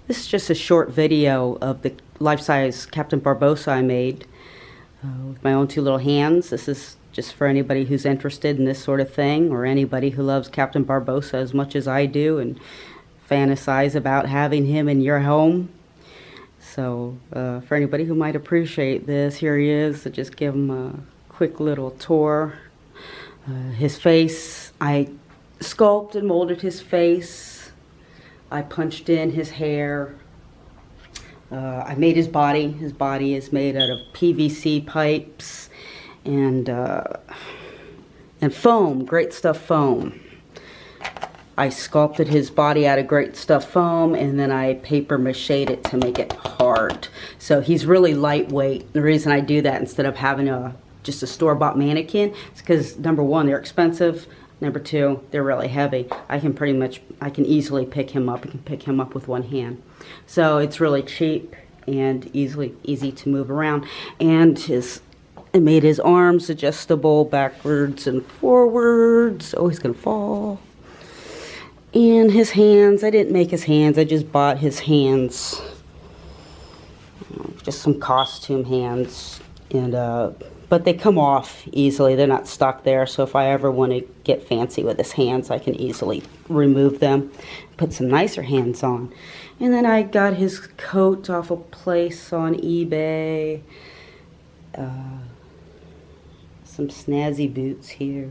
This is just a short video of the life-size Captain Barbossa I made with my own two little hands. This is just for anybody who's interested in this sort of thing, or anybody who loves Captain Barbossa as much as I do and fantasize about having him in your home. So for anybody who might appreciate this, here he is. So just give him a quick little tour. His face, I sculpted and molded his face. I punched in his hair. I made his body. His body is made out of PVC pipes and foam, great stuff foam. I sculpted his body out of great stuff foam, and then I paper mache'd it to make it hard. So he's really lightweight. The reason I do that instead of having just a store-bought mannequin is because, number one, they're expensive. Number two, they're really heavy. I can easily pick him up. I can pick him up with one hand. So it's really cheap and easy to move around. And I made his arms adjustable backwards and forwards. Oh, he's gonna fall. And his hands, I didn't make his hands, I just bought his hands. Just some costume hands. And but they come off easily. They're not stuck there, so if I ever want to get fancy with his hands, I can easily remove them, put some nicer hands on. And then I got his coat off a place on eBay. Some snazzy boots here.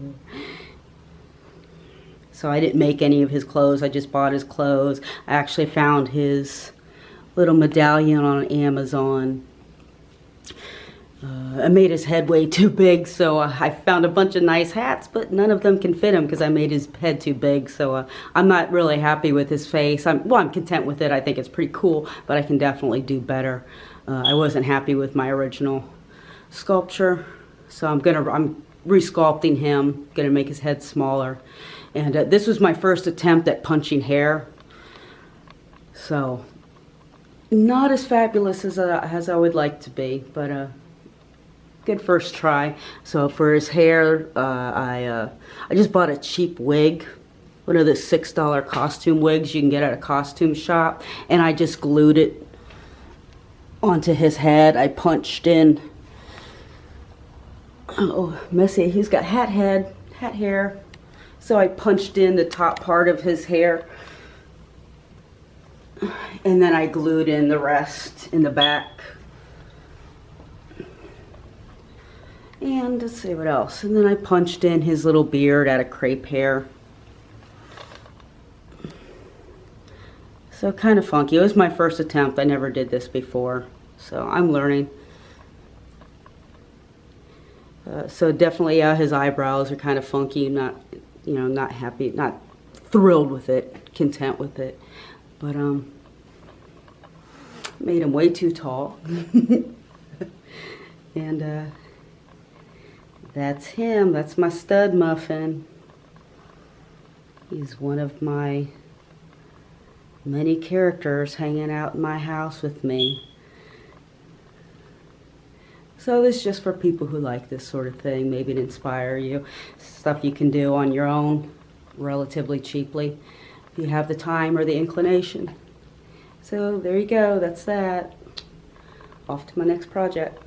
So I didn't make any of his clothes, I just bought his clothes. I actually found his little medallion on Amazon. I made his head way too big, so I found a bunch of nice hats, but none of them can fit him because I made his head too big. So I'm not really happy with his face. I'm content with it. I think it's pretty cool, but I can definitely do better. I wasn't happy with my original sculpture, so I'm resculpting him. Gonna make his head smaller, and this was my first attempt at punching hair. So not as fabulous as I would like to be, but good first try. So for his hair, I just bought a cheap wig, one of the $6 costume wigs you can get at a costume shop, and I just glued it onto his head. I punched in, oh, messy, he's got hat hair, so I punched in the top part of his hair, and then I glued in the rest in the back. And let's see what else. And then I punched in his little beard out of crepe hair. So kind of funky. It was my first attempt. I never did this before, so I'm learning. So definitely, his eyebrows are kind of funky. Not happy, not thrilled with it, content with it. But made him way too tall. And that's him. That's my stud muffin. He's one of my many characters hanging out in my house with me. So this is just for people who like this sort of thing, maybe to inspire you. Stuff you can do on your own relatively cheaply if you have the time or the inclination. So there you go, that's that. Off to my next project.